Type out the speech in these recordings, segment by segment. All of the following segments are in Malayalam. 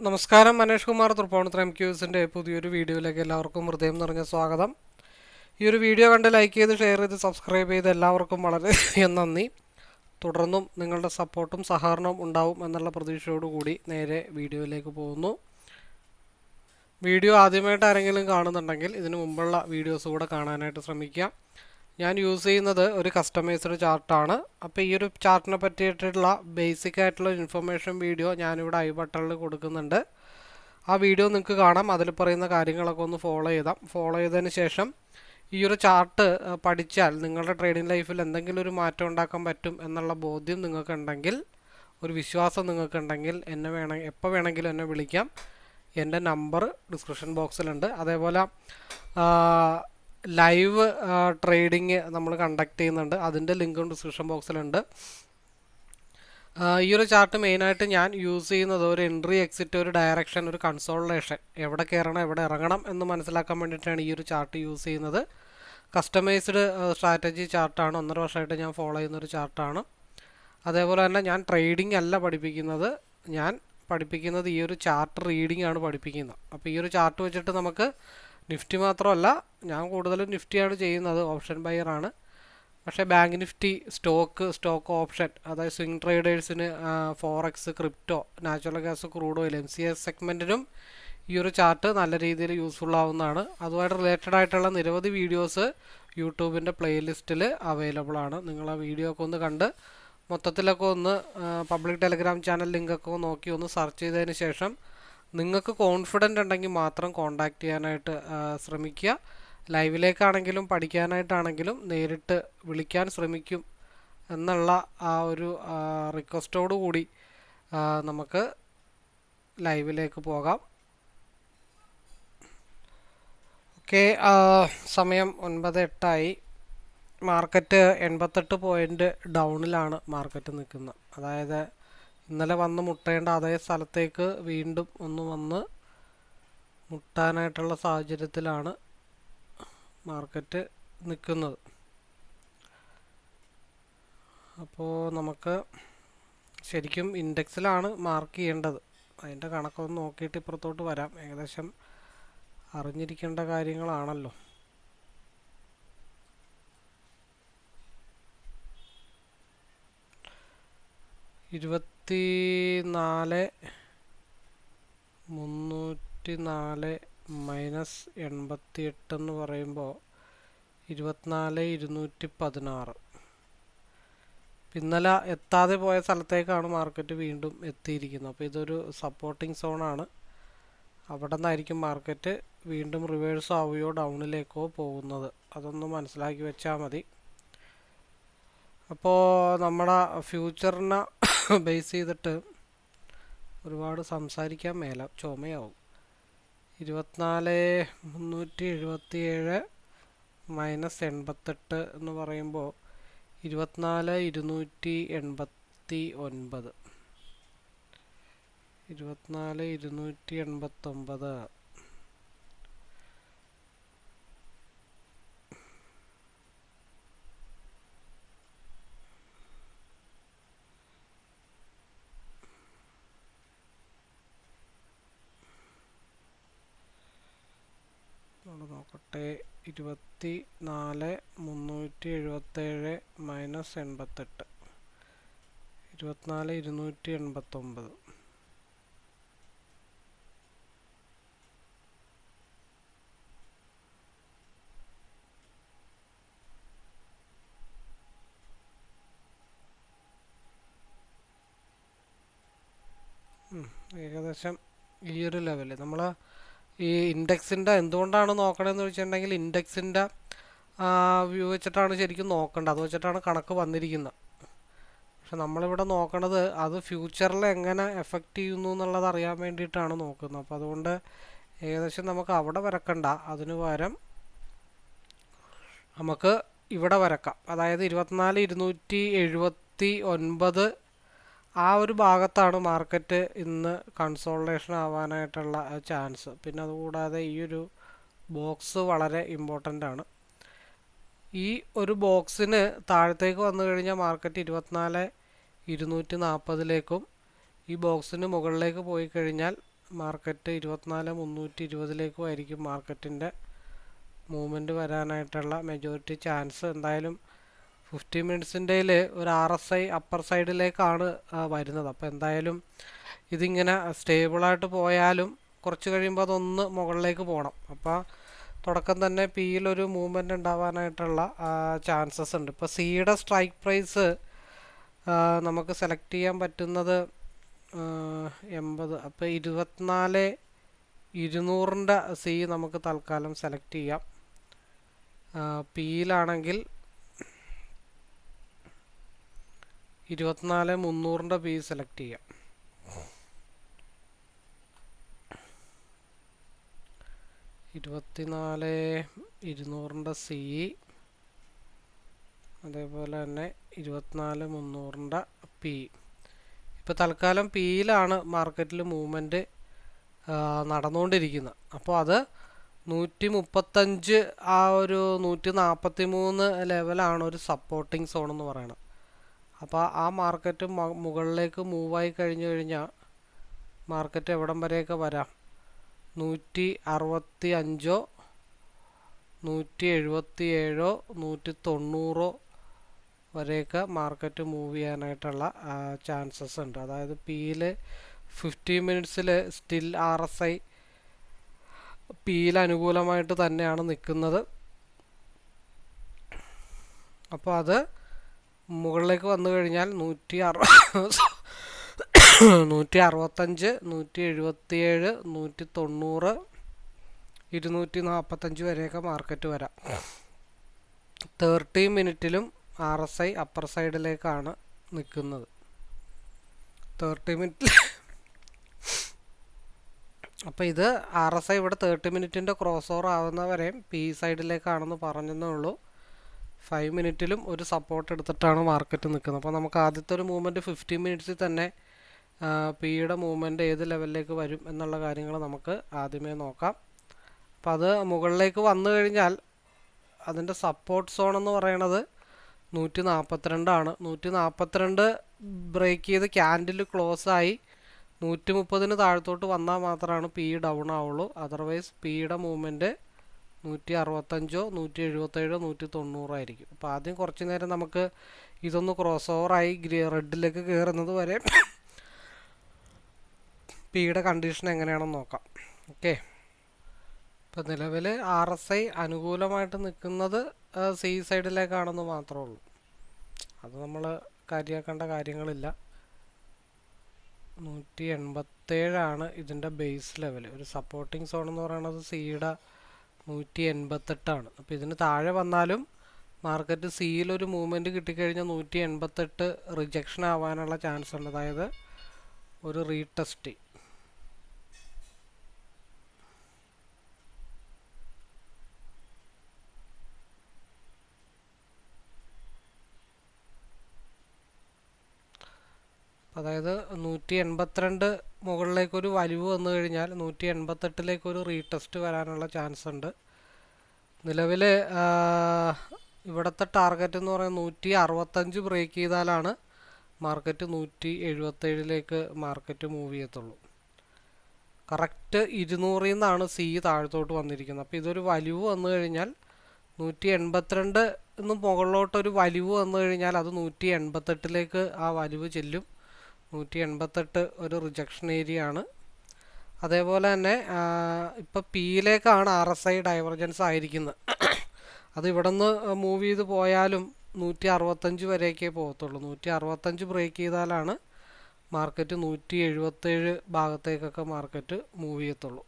നമസ്കാരം, മനേഷ് കുമാർ തൃപ്പൂണിത്തുറ MQസിൻ്റെ പുതിയൊരു വീഡിയോയിലേക്ക് എല്ലാവർക്കും ഹൃദയം നിറഞ്ഞ സ്വാഗതം. ഈ ഒരു വീഡിയോ കണ്ട് ലൈക്ക് ചെയ്ത് ഷെയർ ചെയ്ത് സബ്സ്ക്രൈബ് ചെയ്ത് എല്ലാവർക്കും വളരെ നന്ദി. തുടർന്നും നിങ്ങളുടെ സപ്പോർട്ടും സഹകരണവും ഉണ്ടാവും എന്നുള്ള പ്രതീക്ഷയോടുകൂടി നേരെ വീഡിയോയിലേക്ക് പോകുന്നു. വീഡിയോ ആദ്യമായിട്ട് ആരെങ്കിലും കാണുന്നുണ്ടെങ്കിൽ ഇതിനു മുമ്പുള്ള വീഡിയോസ് കൂടെ കാണാനായിട്ട് ശ്രമിക്കുക. ഞാൻ യൂസ് ചെയ്യുന്നത് ഒരു കസ്റ്റമൈസ്ഡ് ചാർട്ടാണ്. അപ്പോൾ ഈ ഒരു ചാർട്ടിനെ പറ്റിയിട്ടുള്ള ബേസിക് ആയിട്ടുള്ള ഇൻഫർമേഷൻ വീഡിയോ ഞാനിവിടെ ഐ ബട്ടണിൽ കൊടുക്കുന്നുണ്ട്. ആ വീഡിയോ നിങ്ങൾക്ക് കാണാം. അതിൽ പറയുന്ന കാര്യങ്ങളൊക്കെ ഒന്ന് ഫോളോ ചെയ്തതിന് ശേഷം ഈ ഒരു ചാർട്ട് പഠിച്ചാൽ നിങ്ങളുടെ ട്രേഡിംഗ് ലൈഫിൽ എന്തെങ്കിലും ഒരു മാറ്റം ഉണ്ടാക്കാൻ പറ്റും എന്നുള്ള ബോധ്യം നിങ്ങൾക്കുണ്ടെങ്കിൽ, ഒരു വിശ്വാസം നിങ്ങൾക്കുണ്ടെങ്കിൽ എപ്പോൾ വേണമെങ്കിലും എന്നെ വിളിക്കാം. എൻ്റെ നമ്പർ ഡിസ്ക്രിപ്ഷൻ ബോക്സിലുണ്ട്. അതേപോലെ ലൈവ് ട്രേഡിങ് നമ്മൾ കണ്ടക്ട് ചെയ്യുന്നുണ്ട്. അതിൻ്റെ ലിങ്കും ഡിസ്ക്രിപ്ഷൻ ബോക്സിലുണ്ട്. ഈ ഒരു ചാർട്ട് മെയിനായിട്ട് ഞാൻ യൂസ് ചെയ്യുന്നത് ഒരു എൻട്രി, എക്സിറ്റ്, ഒരു ഡയറക്ഷൻ, ഒരു കൺസോളിഡേഷൻ, എവിടെ കയറണം എവിടെ ഇറങ്ങണം എന്ന് മനസ്സിലാക്കാൻ വേണ്ടിയിട്ടാണ് ഈ ഒരു ചാർട്ട് യൂസ് ചെയ്യുന്നത്. കസ്റ്റമൈസ്ഡ് സ്ട്രാറ്റജി ചാർട്ടാണ്. 1.5 വർഷമായിട്ട് ഞാൻ ഫോളോ ചെയ്യുന്നൊരു ചാർട്ടാണ്. അതേപോലെ തന്നെ ഞാൻ ട്രേഡിംഗ് അല്ല പഠിപ്പിക്കുന്നത്, ഞാൻ പഠിപ്പിക്കുന്നത് ഈ ഒരു ചാർട്ട് റീഡിംഗ് ആണ് പഠിപ്പിക്കുന്നത്. അപ്പോൾ ഈ ഒരു ചാർട്ട് വെച്ചിട്ട് നമുക്ക് നിഫ്റ്റി മാത്രമല്ല, ഞാൻ കൂടുതലും നിഫ്റ്റിയാണ് ചെയ്യുന്നത്, ഓപ്ഷൻ ബയറാണ്. പക്ഷേ ബാങ്ക് നിഫ്റ്റി, സ്റ്റോക്ക് ഓപ്ഷൻ, അതായത് സ്വിംഗ് ട്രേഡേഴ്സിന്, forex, crypto, natural gas, crude oil, MCX സെഗ്മെൻറ്റിനും ഈ ഒരു ചാർട്ട് നല്ല രീതിയിൽ യൂസ്ഫുൾ ആവുന്നതാണ്. അതുമായിട്ട് റിലേറ്റഡ് ആയിട്ടുള്ള നിരവധി വീഡിയോസ് യൂട്യൂബിൻ്റെ പ്ലേലിസ്റ്റിൽ അവൈലബിൾ ആണ്. നിങ്ങൾ ആ വീഡിയോ ഒക്കെ ഒന്ന് കണ്ട് മൊത്തത്തിലൊക്കെ ഒന്ന് പബ്ലിക് ടെലിഗ്രാം ചാനൽ ലിങ്കൊക്കെ നോക്കി ഒന്ന് സെർച്ച് ചെയ്തതിന് ശേഷം നിങ്ങൾക്ക് കോൺഫിഡൻ്റ് ഉണ്ടെങ്കിൽ മാത്രം കോൺടാക്റ്റ് ചെയ്യാനായിട്ട് ശ്രമിക്കുക. ലൈവിലേക്കാണെങ്കിലും പഠിക്കാനായിട്ടാണെങ്കിലും നേരിട്ട് വിളിക്കാൻ ശ്രമിക്കും എന്നുള്ള ആ ഒരു റിക്വസ്റ്റോടു കൂടി നമുക്ക് ലൈവിലേക്ക് പോകാം. ഓക്കെ, സമയം 9:08 മാർക്കറ്റ് 88 പോയിൻ്റ് ഡൗണിലാണ് മാർക്കറ്റ് നിൽക്കുന്നത്. അതായത് ഇന്നലെ വന്ന് മുട്ടേണ്ട അതേ സ്ഥലത്തേക്ക് വീണ്ടും ഒന്ന് വന്ന് മുട്ടാനായിട്ടുള്ള സാഹചര്യത്തിലാണ് മാർക്കറ്റ് നിൽക്കുന്നത്. അപ്പോൾ നമുക്ക് ശരിക്കും ഇൻഡെക്സിലാണ് മാർക്ക് ചെയ്യേണ്ടത്. അതിൻ്റെ കണക്കൊന്ന് നോക്കിയിട്ട് ഇപ്പുറത്തോട്ട് വരാം. ഏകദേശം അറിഞ്ഞിരിക്കേണ്ട കാര്യങ്ങളാണല്ലോ. -304 -88 എന്ന് പറയുമ്പോൾ 24,216. ഇന്നലെ എത്താതെ പോയ സ്ഥലത്തേക്കാണ് മാർക്കറ്റ് വീണ്ടും എത്തിയിരിക്കുന്നത്. അപ്പോൾ ഇതൊരു സപ്പോർട്ടിംഗ് സോണാണ്. അവിടെ നിന്നായിരിക്കും മാർക്കറ്റ് വീണ്ടും റിവേഴ്സ് ആവുകയോ ഡൗണിലേക്കോ പോകുന്നത്. അതൊന്ന് മനസ്സിലാക്കി വെച്ചാൽ മതി. അപ്പോൾ നമ്മുടെ ഫ്യൂച്ചറിനെ ബേസ് ചെയ്തിട്ട് ഒരുപാട് സംസാരിക്കാൻ മേല, ചുമയാവും. 24,377 -88 എന്ന് പറയുമ്പോൾ 24,289. 24,289. നോക്കട്ടെ, 24,377 -88, 24,289. ഏകദേശം ഈ ഒരു ലെവല് നമ്മൾ ഈ ഇൻഡെക്സിൻ്റെ എന്തുകൊണ്ടാണ് നോക്കണമെന്ന് വെച്ചിട്ടുണ്ടെങ്കിൽ ഇൻഡെക്സിൻ്റെ വ്യൂ വെച്ചിട്ടാണ് ശരിക്കും നോക്കേണ്ടത്. അത് വെച്ചിട്ടാണ് കണക്ക് വന്നിരിക്കുന്നത്. പക്ഷെ നമ്മളിവിടെ നോക്കണത് അത് ഫ്യൂച്ചറിൽ എങ്ങനെ എഫക്റ്റ് ചെയ്യുന്നു എന്നുള്ളത് അറിയാൻ വേണ്ടിയിട്ടാണ് നോക്കുന്നത്. അപ്പോൾ അതുകൊണ്ട് ഏകദേശം നമുക്ക് അവിടെ വരക്കണ്ട, അതിനു പകരം നമുക്ക് ഇവിടെ വരക്കാം. അതായത് 24,279 ആ ഒരു ഭാഗത്താണ് മാർക്കറ്റ് ഇന്ന് കൺസോളിഡേഷൻ ആവാനായിട്ടുള്ള ചാൻസ്. പിന്നെ അതുകൂടാതെ ഈ ഒരു ബോക്സ് വളരെ ഇമ്പോർട്ടൻ്റ് ആണ്. ഈ ഒരു ബോക്സിന് താഴത്തേക്ക് വന്നു കഴിഞ്ഞാൽ മാർക്കറ്റ് 24,240 ഈ ബോക്സിന് മുകളിലേക്ക് പോയി കഴിഞ്ഞാൽ മാർക്കറ്റ് 24,320 ആയിരിക്കും മാർക്കറ്റിൻ്റെ മൂവ്മെൻറ്റ് വരാനായിട്ടുള്ള മെജോറിറ്റി ചാൻസ്. എന്തായാലും 50 മിനിറ്റ്സിൻ്റെ ഒരു RSI അപ്പർ സൈഡിലേക്കാണ് വരുന്നത്. അപ്പോൾ എന്തായാലും ഇതിങ്ങനെ സ്റ്റേബിളായിട്ട് പോയാലും കുറച്ച് കഴിയുമ്പോൾ അതൊന്ന് മുകളിലേക്ക് പോകണം. അപ്പോൾ തുടക്കം തന്നെ പിയിലൊരു മൂവ്മെൻറ്റ് ഉണ്ടാവാനായിട്ടുള്ള ചാൻസസ് ഉണ്ട്. ഇപ്പോൾ സിയുടെ സ്ട്രൈക്ക് പ്രൈസ് നമുക്ക് സെലക്ട് ചെയ്യാൻ പറ്റുന്നത് 80. അപ്പോൾ 24,200 സി നമുക്ക് തൽക്കാലം സെലക്ട് ചെയ്യാം. പിയിലാണെങ്കിൽ 24,300 പി സെലക്ട് ചെയ്യാം. 24,200 സി, അതേപോലെ തന്നെ 24,300 പി. ഇപ്പോൾ തൽക്കാലം പിയിലാണ് മാർക്കറ്റിൽ മൂവ്മെൻറ്റ് നടന്നുകൊണ്ടിരിക്കുന്നത്. അപ്പോൾ അത് 135 ആ ഒരു 143 ലെവലാണ് ഒരു സപ്പോർട്ടിങ് സോൺ എന്ന് പറയുന്നത്. അപ്പോൾ ആ മാർക്കറ്റ് മുകളിലേക്ക് മൂവായി കഴിഞ്ഞാൽ മാർക്കറ്റ് എവിടം വരെയൊക്കെ വരാം? 165, 177, 190 വരെയൊക്കെ മാർക്കറ്റ് മൂവ് ചെയ്യാനായിട്ടുള്ള ചാൻസസ് ഉണ്ട്. അതായത് പിയിൽ 50 മിനിറ്റ്സിൽ സ്റ്റിൽ RSI പിയിൽ അനുകൂലമായിട്ട് തന്നെയാണ് നിൽക്കുന്നത്. അപ്പോൾ അത് മുകളിലേക്ക് വന്നു കഴിഞ്ഞാൽ 165, 177, 190, 245 വരെയൊക്കെ മാർക്കറ്റ് വരാം. 30 മിനിറ്റിലും RSI അപ്പർ സൈഡിലേക്കാണ് നിൽക്കുന്നത്. 30 മിനിറ്റിൽ അപ്പോൾ ഇത് RSI ഇവിടെ 30 മിനിറ്റിൻ്റെ ക്രോസ് ഓവർ ആവുന്നവരെയും പി സൈഡിലേക്കാണെന്ന് പറഞ്ഞതേ ഉള്ളൂ. 5 മിനിറ്റിലും ഒരു സപ്പോർട്ട് എടുത്തിട്ടാണ് മാർക്കറ്റ് നിൽക്കുന്നത്. അപ്പോൾ നമുക്ക് ആദ്യത്തെ ഒരു മൂവ്മെൻറ്റ് 50 മിനിറ്റ്സിൽ തന്നെ പിയുടെ മൂവ്മെൻറ്റ് ഏത് ലെവലിലേക്ക് വരും എന്നുള്ള കാര്യങ്ങൾ നമുക്ക് ആദ്യമേ നോക്കാം. അപ്പോൾ അത് മുകളിലേക്ക് വന്നു കഴിഞ്ഞാൽ അതിൻ്റെ സപ്പോർട്ട് സോൺ എന്ന് പറയുന്നത് 142 ആണ്. 142 ബ്രേക്ക് ചെയ്ത് ക്യാൻഡിൽ ക്ലോസ് ആയി 130 താഴത്തോട്ട് വന്നാൽ മാത്രമാണ് പി ഡൗൺ ആവുള്ളൂ. അതർവൈസ് പിയുടെ മൂവ്മെൻറ്റ് 165, 177, 190 ആയിരിക്കും. അപ്പോൾ ആദ്യം കുറച്ച് നേരം നമുക്ക് ഇതൊന്ന് ക്രോസ് ഓവറായി റെഡിലേക്ക് കയറുന്നത് വരെ പിയുടെ കണ്ടീഷൻ എങ്ങനെയാണെന്ന് നോക്കാം. ഓക്കെ, ഇപ്പോൾ നിലവിൽ RSI അനുകൂലമായിട്ട് നിൽക്കുന്നത് സി സൈഡിലേക്കാണെന്ന് മാത്രമേ ഉള്ളൂ. അത് നമ്മൾ കാര്യമാക്കേണ്ട കാര്യങ്ങളില്ല. 187 ഇതിൻ്റെ ബേസ് ലെവൽ. ഒരു സപ്പോർട്ടിംഗ് സോൺ എന്ന് പറയുന്നത് സിയുടെ 188. അപ്പോൾ ഇതിന് താഴെ വന്നാലും മാർക്കറ്റ് സിയിലൊരു മൂവ്മെൻറ്റ് കിട്ടിക്കഴിഞ്ഞാൽ 188 റിജക്ഷൻ ആവാനുള്ള ചാൻസ് ഉണ്ട്. അതായത് ഒരു റീടെസ്റ്റ്. അതായത് 182 മുകളിലേക്കൊരു വലിവ് വന്നു കഴിഞ്ഞാൽ 188 റീടെസ്റ്റ് വരാനുള്ള ചാൻസ് ഉണ്ട്. നിലവിൽ ഇവിടുത്തെ ടാർഗറ്റ് എന്ന് പറയുന്നത് 165 ബ്രേക്ക് ചെയ്താലാണ് മാർക്കറ്റ് 177 മാർക്കറ്റ് മൂവ് ചെയ്യത്തുള്ളൂ. കറക്റ്റ് 200 നിന്നാണ് സി താഴത്തോട്ട് വന്നിരിക്കുന്നത്. അപ്പോൾ ഇതൊരു വലിവ് വന്നു കഴിഞ്ഞാൽ 182 മുകളിലോട്ടൊരു വലിവ് വന്നു കഴിഞ്ഞാൽ അത് 188 ആ വലിവ് ചെല്ലും. 188 ഒരു റിജക്ഷൻ ഏരിയ ആണ്. അതേപോലെ തന്നെ ഇപ്പോൾ പിയിലേക്കാണ് RSI ഡൈവർജൻസ് ആയിരിക്കുന്നത്. അത് ഇവിടെ നിന്ന് മൂവ് ചെയ്ത് പോയാലും 165 വരെയൊക്കെ പോകത്തുള്ളൂ. 165 ബ്രേക്ക് ചെയ്താലാണ് മാർക്കറ്റ് 177 ഭാഗത്തേക്കൊക്കെ മാർക്കറ്റ് മൂവ് ചെയ്യത്തുള്ളൂ.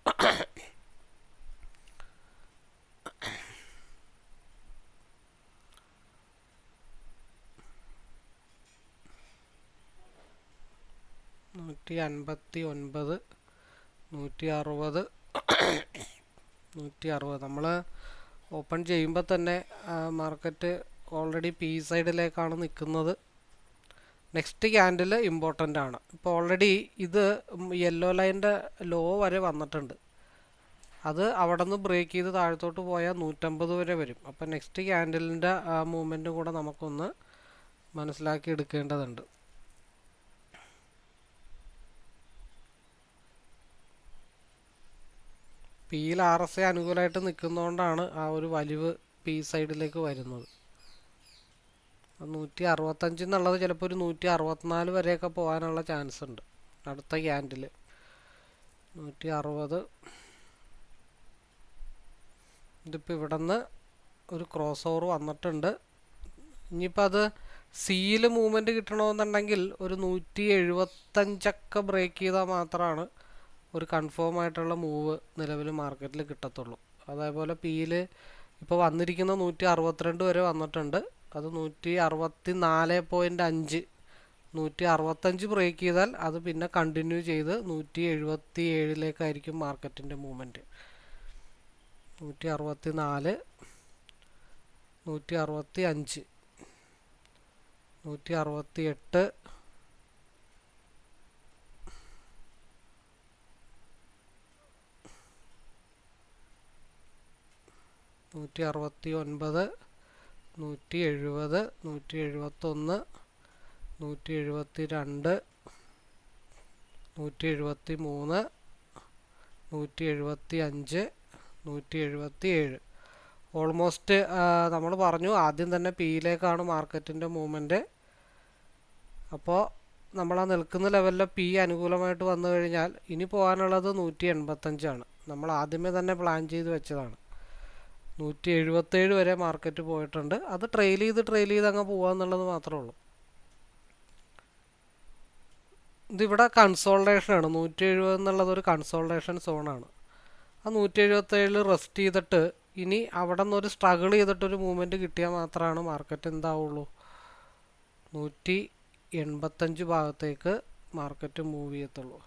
$159, 160, 160 നമ്മൾ ഓപ്പൺ ചെയ്യുമ്പോൾ തന്നെ മാർക്കറ്റ് ഓൾറെഡി പി സൈഡിലേക്കാണ് നിൽക്കുന്നത്. നെക്സ്റ്റ് ക്യാൻഡിൽ ഇമ്പോർട്ടൻ്റ് ആണ്. ഇപ്പോൾ ഓൾറെഡി ഇത് യെല്ലോ ലൈൻ്റെ ലോ വരെ വന്നിട്ടുണ്ട്. അത് അവിടെ നിന്ന് ബ്രേക്ക് ചെയ്ത് താഴത്തോട്ട് പോയാൽ 150 വരെ വരും. അപ്പോൾ നെക്സ്റ്റ് ക്യാൻഡിലിൻ്റെ മൂവ്മെൻറ്റും കൂടെ നമുക്കൊന്ന് മനസ്സിലാക്കി എടുക്കേണ്ടതുണ്ട്. പിയിൽ RSI അനുകൂലമായിട്ട് നിൽക്കുന്നതുകൊണ്ടാണ് ആ ഒരു വലിവ് പി സൈഡിലേക്ക് വരുന്നത്. 165 എന്നുള്ളത് ചിലപ്പോൾ ഒരു 164 വരെയൊക്കെ പോകാനുള്ള ചാൻസ് ഉണ്ട് അടുത്ത ക്യാൻഡിൽ. 160. ഇതിപ്പോൾ ഇവിടെ നിന്ന് ഒരു ക്രോസ് ഓവർ വന്നിട്ടുണ്ട്. ഇനിയിപ്പോൾ അത് സിയിൽ മൂവ്മെൻറ്റ് കിട്ടണമെന്നുണ്ടെങ്കിൽ ഒരു 175 ബ്രേക്ക് ചെയ്താൽ മാത്രമാണ് ഒരു കൺഫേം ആയിട്ടുള്ള മൂവ് നിലവിൽ മാർക്കറ്റിൽ കിട്ടത്തുള്ളൂ. അതേപോലെ പിയിൽ ഇപ്പോൾ വന്നിരിക്കുന്ന 162 വരെ വന്നിട്ടുണ്ട്. അത് 164.5 165 ബ്രേക്ക് ചെയ്താൽ അത് പിന്നെ കണ്ടിന്യൂ ചെയ്ത് 177ലേക്കായിരിക്കും മാർക്കറ്റിൻ്റെ മൂവ്മെൻറ്റ്. 164, 165, 168, 169, 170, 171, 172, 173, 175, 177. ഓൾമോസ്റ്റ് നമ്മൾ പറഞ്ഞു ആദ്യം തന്നെ പിയിലേക്കാണ് മാർക്കറ്റിൻ്റെ മൂവ്മെൻറ്റ്. അപ്പോൾ നമ്മൾ ആ നിൽക്കുന്ന ലെവലിൽ പി അനുകൂലമായിട്ട് വന്നു കഴിഞ്ഞാൽ ഇനി പോകാനുള്ളത് 185 നമ്മൾ ആദ്യമേ തന്നെ പ്ലാൻ ചെയ്ത് വെച്ചതാണ്. 177 വരെ മാർക്കറ്റ് പോയിട്ടുണ്ട്. അത് ട്രെയിൽ ചെയ്ത് അങ്ങ് പോകാമെന്നുള്ളത് മാത്രമേ ഉള്ളൂ. ഇതിവിടെ കൺസോൾട്ടേഷനാണ്. 170 എന്നുള്ളത് ഒരു കൺസോൾട്ടേഷൻ സോണാണ്. ആ 177 റെസ്റ്റ് ചെയ്തിട്ട് ഇനി അവിടെ നിന്നൊരു സ്ട്രഗിൾ ചെയ്തിട്ടൊരു മൂവ്മെൻറ്റ് കിട്ടിയാൽ മാത്രമാണ് മാർക്കറ്റ് എന്താവുള്ളൂ 185 ഭാഗത്തേക്ക് മാർക്കറ്റ് മൂവ് ചെയ്യത്തുള്ളൂ.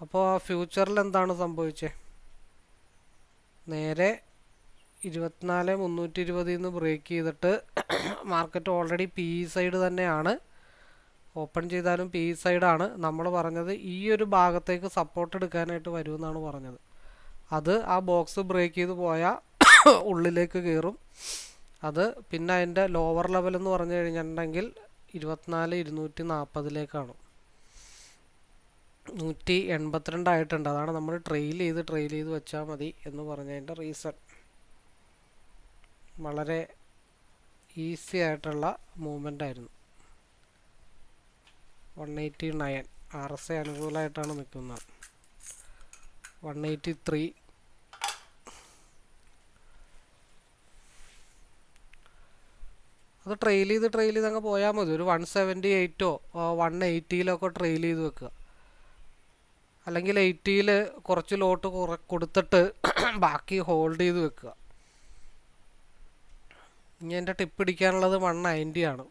അപ്പോൾ ആ ഫ്യൂച്ചറിൽ എന്താണ് സംഭവിച്ചത്? നേരെ 24,320 നിന്ന് ബ്രേക്ക് ചെയ്തിട്ട് മാർക്കറ്റ് ഓൾറെഡി പി സൈഡ് തന്നെയാണ്. ഓപ്പൺ ചെയ്താലും പി സൈഡാണ്. നമ്മൾ പറഞ്ഞത് ഈ ഒരു ഭാഗത്തേക്ക് സപ്പോർട്ട് എടുക്കാനായിട്ട് വരുമെന്നാണ് പറഞ്ഞത്. അത് ആ ബോക്സ് ബ്രേക്ക് ചെയ്ത് പോയാൽ ഉള്ളിലേക്ക് കയറും. അത് പിന്നെ അതിൻ്റെ ലോവർ ലെവൽ എന്ന് പറഞ്ഞു കഴിഞ്ഞിട്ടുണ്ടെങ്കിൽ 24,240 182 ആയിട്ടുണ്ട്. അതാണ് നമ്മൾ ട്രെയിൽ ചെയ്ത് വെച്ചാൽ മതി എന്ന് പറഞ്ഞതിൻ്റെ റീസൺ. വളരെ ഈസി ആയിട്ടുള്ള മൂവ്മെൻ്റ് ആയിരുന്നു. 189 RSI അനുകൂലമായിട്ടാണ് നിൽക്കുന്നത്. 183, അത് ട്രെയിൽ ചെയ്ത് അങ്ങ് പോയാൽ മതി. ഒരു 178 180 ട്രെയിൽ ചെയ്ത് വെക്കുക. അല്ലെങ്കിൽ 80 കുറച്ച് ലോട്ട് കൊടുത്തിട്ട് ബാക്കി ഹോൾഡ് ചെയ്ത് വെക്കുക. ഇനി എൻ്റെ ടിപ്പ് പിടിക്കാനുള്ളത് 190 ആണ്.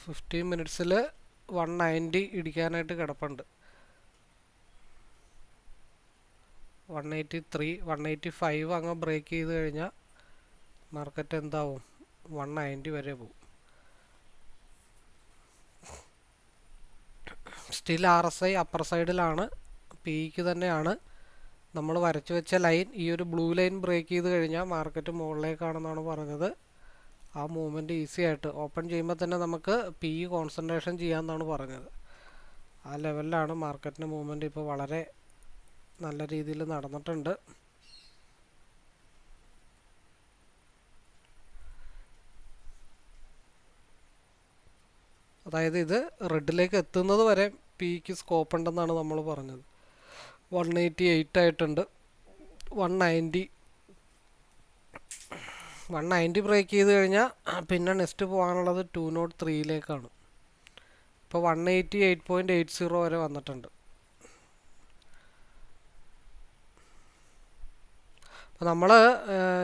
15 മിനിറ്റ്സിൽ 190 ഇടിക്കാനായിട്ട് കിടപ്പുണ്ട്. 183, 185 അങ്ങ് ബ്രേക്ക് ചെയ്ത് കഴിഞ്ഞാൽ മാർക്കറ്റ് എന്താവും 190 വരെ പോകും. സ്റ്റിൽ RSI അപ്പർ സൈഡിലാണ്. പിക്ക് തന്നെയാണ്. നമ്മൾ വരച്ചു വെച്ച ലൈൻ, ഈ ഒരു ബ്ലൂ ലൈൻ ബ്രേക്ക് ചെയ്ത് കഴിഞ്ഞാൽ മാർക്കറ്റ് മുകളിലേക്കാണെന്നാണ് പറഞ്ഞത്. ആ മൂവ്മെൻറ്റ് ഈസി ആയിട്ട് ഓപ്പൺ ചെയ്യുമ്പോൾ തന്നെ നമുക്ക് പി കോൺസെൻട്രേഷൻ ചെയ്യാമെന്നാണ് പറഞ്ഞത്. ആ ലെവലിലാണ് മാർക്കറ്റിൻ്റെ മൂവ്മെൻറ്റ് ഇപ്പോൾ വളരെ നല്ല രീതിയിൽ നടന്നിട്ടുണ്ട്. അതായത് ഇത് റെഡിലേക്ക് എത്തുന്നത് വരെ പിക്ക് സ്കോപ്പ് ഉണ്ടെന്നാണ് നമ്മൾ പറഞ്ഞത്. 188 ആയിട്ടുണ്ട്. 190 ബ്രേക്ക് ചെയ്ത് കഴിഞ്ഞാൽ പിന്നെ നെക്സ്റ്റ് പോകാനുള്ളത് 203ലേക്കാണ്. ഇപ്പോൾ 188.80 വരെ വന്നിട്ടുണ്ട്. അപ്പോൾ നമ്മൾ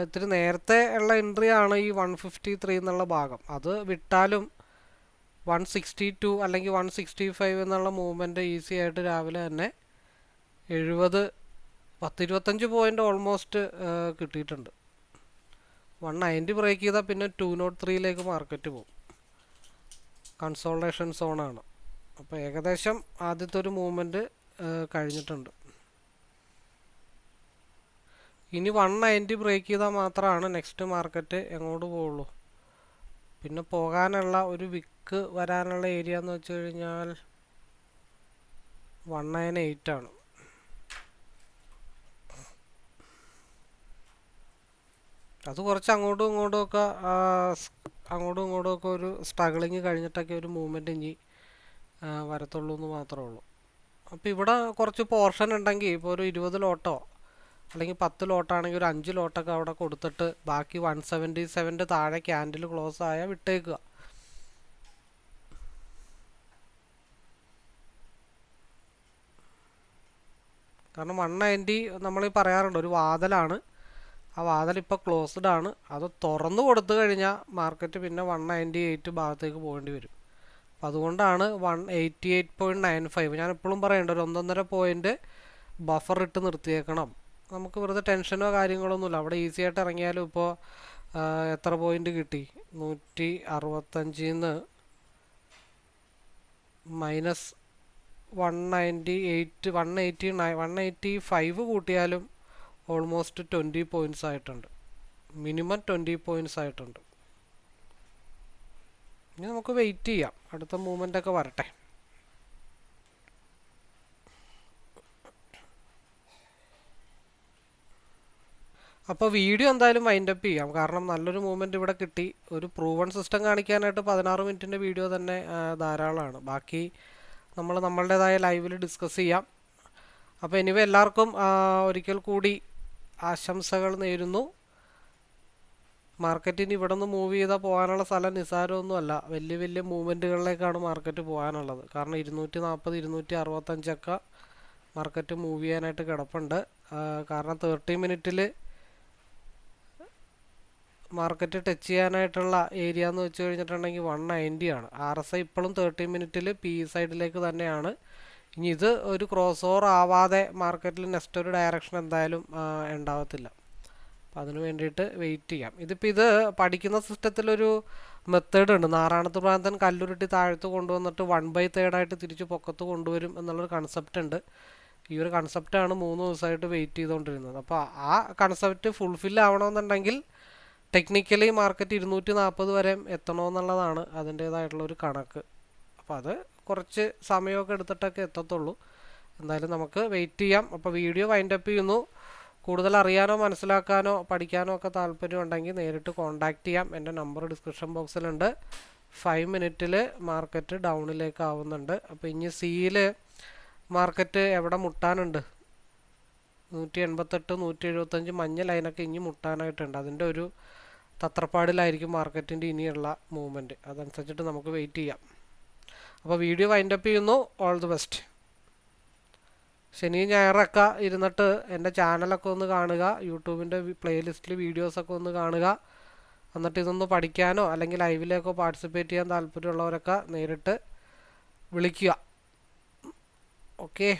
ഇത്തിരി നേരത്തെ ഉള്ള എൻട്രി ആണ് ഈ 153 എന്നുള്ള ഭാഗം. അത് വിട്ടാലും 162 അല്ലെങ്കിൽ 165 എന്നുള്ള മൂവ്മെൻറ്റ് ഈസി ആയിട്ട് രാവിലെ തന്നെ 10-25 പോയിൻ്റ് ഓൾമോസ്റ്റ് കിട്ടിയിട്ടുണ്ട്. 190 ബ്രേക്ക് ചെയ്താൽ പിന്നെ 203ലേക്ക് മാർക്കറ്റ് പോകും. കൺസോൾട്ടേഷൻ സോണാണ്. അപ്പോൾ ഏകദേശം ആദ്യത്തെ ഒരു മൂവ്മെൻറ്റ് കഴിഞ്ഞിട്ടുണ്ട്. ഇനി 190 ബ്രേക്ക് ചെയ്താൽ മാത്രമാണ് നെക്സ്റ്റ് മാർക്കറ്റ് എങ്ങോട്ട് പോവുള്ളൂ. പിന്നെ പോകാനുള്ള ഒരു വിക്ക് വരാനുള്ള ഏരിയ എന്ന് വെച്ച് കഴിഞ്ഞാൽ 198 ആണ്. അത് കുറച്ച് അങ്ങോട്ടും ഇങ്ങോട്ടും ഒക്കെ ഒരു സ്ട്രഗിളിങ് കഴിഞ്ഞിട്ടൊക്കെ ഒരു മൂവ്മെൻറ്റ് ഇനി വരത്തുള്ളൂ എന്ന് മാത്രമേ ഉള്ളൂ. അപ്പോൾ ഇവിടെ കുറച്ച് പോർഷൻ ഉണ്ടെങ്കിൽ ഇപ്പോൾ ഒരു 20 ലോട്ടോ അല്ലെങ്കിൽ 10 ലോട്ടാണെങ്കിൽ ഒരു 5 ലോട്ടൊക്കെ അവിടെ കൊടുത്തിട്ട് ബാക്കി 177 താഴെ ക്യാൻഡിൽ ക്ലോസ് ആയാൽ വിട്ടേക്കുക. കാരണം 190 നമ്മൾ പറയാറുണ്ട് ഒരു വാതിലാണ്, ആ വാതിൽ ഇപ്പോൾ ക്ലോസ്ഡ് ആണ്. അത് തുറന്നു കൊടുത്തു കഴിഞ്ഞാൽ മാർക്കറ്റ് പിന്നെ 198 ഭാഗത്തേക്ക് പോകേണ്ടി വരും. അപ്പം അതുകൊണ്ടാണ് 188.95 ഞാൻ എപ്പോഴും പറയേണ്ട ഒരു 1.5 പോയിൻ്റ് ബഫർ ഇട്ട് നിർത്തിയേക്കണം. നമുക്ക് വെറുതെ ടെൻഷനോ കാര്യങ്ങളൊന്നുമില്ല. അവിടെ ഈസി ആയിട്ട് ഇറങ്ങിയാലും ഇപ്പോൾ എത്ര പോയിൻ്റ് കിട്ടി, 165 മൈനസ് 198 185 കൂട്ടിയാലും ഓൾമോസ്റ്റ് 20 പോയിൻറ്റ്സ് ആയിട്ടുണ്ട്, മിനിമം 20 പോയിൻറ്റ്സ് ആയിട്ടുണ്ട്. ഇനി നമുക്ക് വെയിറ്റ് ചെയ്യാം, അടുത്ത മൂവ്മെൻ്റ് ഒക്കെ വരട്ടെ. അപ്പോൾ വീഡിയോ എന്തായാലും വൈൻഡപ്പ് ചെയ്യാം, കാരണം നല്ലൊരു മൂവ്മെൻറ്റ് ഇവിടെ കിട്ടി. ഒരു പ്രൂവൺ സിസ്റ്റം കാണിക്കാനായിട്ട് 16 മിനിറ്റിൻ്റെ വീഡിയോ തന്നെ ധാരാളമാണ്. ബാക്കി നമ്മൾ നമ്മളുടേതായ ലൈവിൽ ഡിസ്കസ് ചെയ്യാം. അപ്പോൾ എനിവേ എല്ലാവർക്കും ഒരിക്കൽ കൂടി ആശംസകൾ നേരുന്നു. മാർക്കറ്റിന് ഇവിടെ നിന്ന് മൂവ് ചെയ്താൽ പോകാനുള്ള സ്ഥലം നിസ്സാരമൊന്നുമല്ല, വലിയ വലിയ മൂവ്മെൻറ്റുകളിലേക്കാണ് മാർക്കറ്റ് പോകാനുള്ളത്. കാരണം 240 265 മാർക്കറ്റ് മൂവ് ചെയ്യാനായിട്ട് കിടപ്പുണ്ട്. കാരണം 30 മിനിറ്റിൽ മാർക്കറ്റ് ടച്ച് ചെയ്യാനായിട്ടുള്ള ഏരിയ എന്ന് വെച്ച് കഴിഞ്ഞിട്ടുണ്ടെങ്കിൽ 190 ആണ്. RSI ഇപ്പോഴും 30 മിനിറ്റിൽ പി സൈഡിലേക്ക് തന്നെയാണ്. ഇനി ഇത് ഒരു ക്രോസ് ഓവർ ആവാതെ മാർക്കറ്റിൽ നെക്സ്റ്റ് ഒരു ഡയറക്ഷൻ എന്തായാലും ഉണ്ടാവത്തില്ല. അപ്പം അതിന് വേണ്ടിയിട്ട് വെയിറ്റ് ചെയ്യാം. ഇത് പഠിക്കുന്ന സിസ്റ്റത്തിലൊരു മെത്തേഡ് ഉണ്ട്. നാറാണത്ത് പ്രാന്തൻ കല്ലുരുട്ടി താഴത്ത് കൊണ്ടുവന്നിട്ട് 1/3 ആയിട്ട് തിരിച്ച് പൊക്കത്ത് കൊണ്ടുവരും എന്നുള്ളൊരു കൺസെപ്റ്റ് ഉണ്ട്. ഈ ഒരു കൺസെപ്റ്റാണ് 3 ദിവസമായിട്ട് വെയിറ്റ് ചെയ്തുകൊണ്ടിരുന്നത്. അപ്പോൾ ആ കൺസെപ്റ്റ് ഫുൾഫിൽ ആവണമെന്നുണ്ടെങ്കിൽ ടെക്നിക്കലി മാർക്കറ്റ് 240 വരെ എത്തണമെന്നുള്ളതാണ് അതിൻ്റേതായിട്ടുള്ളൊരു കണക്ക്. അപ്പോൾ അത് കുറച്ച് സമയമൊക്കെ എടുത്തിട്ടൊക്കെ എത്തത്തുള്ളൂ. എന്തായാലും നമുക്ക് വെയിറ്റ് ചെയ്യാം. അപ്പോൾ വീഡിയോ വൈൻഡപ്പ് ചെയ്യുന്നു. കൂടുതൽ അറിയാനോ മനസ്സിലാക്കാനോ പഠിക്കാനോ ഒക്കെ താല്പര്യമുണ്ടെങ്കിൽ നേരിട്ട് കോൺടാക്റ്റ് ചെയ്യാം. എൻ്റെ നമ്പർ ഡിസ്ക്രിപ്ഷൻ ബോക്സിലുണ്ട്. 5 മിനിറ്റിൽ മാർക്കറ്റ് ഡൗണിലേക്ക് ആവുന്നുണ്ട്. അപ്പോൾ ഇനി സിയിൽ മാർക്കറ്റ് എവിടെ മുട്ടാനുണ്ട്, 188 175 മഞ്ഞ ലൈനൊക്കെ ഇനി മുട്ടാനായിട്ടുണ്ട്. അതിൻ്റെ ഒരു തത്രപ്പാടിലായിരിക്കും മാർക്കറ്റിൻ്റെ ഇനിയുള്ള മൂവ്മെൻറ്റ്. അതനുസരിച്ചിട്ട് നമുക്ക് വെയിറ്റ് ചെയ്യാം. അപ്പോൾ വീഡിയോ വൈൻഡപ്പ് ചെയ്യുന്നു. All the best. ശനി ഞായറൊക്കെ ഇരുന്നിട്ട് എൻ്റെ ചാനലൊക്കെ ഒന്ന് കാണുക, യൂട്യൂബിൻ്റെ പ്ലേലിസ്റ്റിൽ വീഡിയോസൊക്കെ ഒന്ന് കാണുക. എന്നിട്ട് ഇതൊന്ന് പഠിക്കാനോ അല്ലെങ്കിൽ ലൈവിലേക്കോ പാർട്ടിസിപ്പേറ്റ് ചെയ്യാൻ താല്പര്യമുള്ളവരൊക്കെ നേരിട്ട് വിളിക്കുക. ഓക്കെ.